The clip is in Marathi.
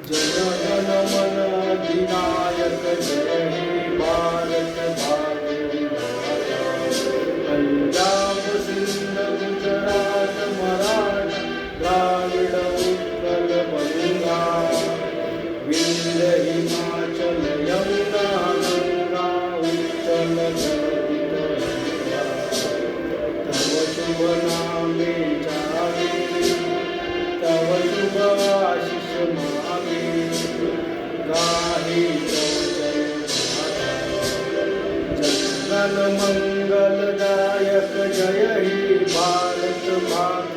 जन गण मन अधिनायक जय हे भारत भाग्य विधाता। पंजाब सिंध गुजरात मराठा द्राविड उत्कल बंगा विंध्य हिमाचल यमुना गंगा उच्चल जलधितरंगा। तव शुभ नामे जागे तव शुभ आशीष मागे गाहे तव जय गाथा। जन मंगलदायक जय हे भारत भाग्य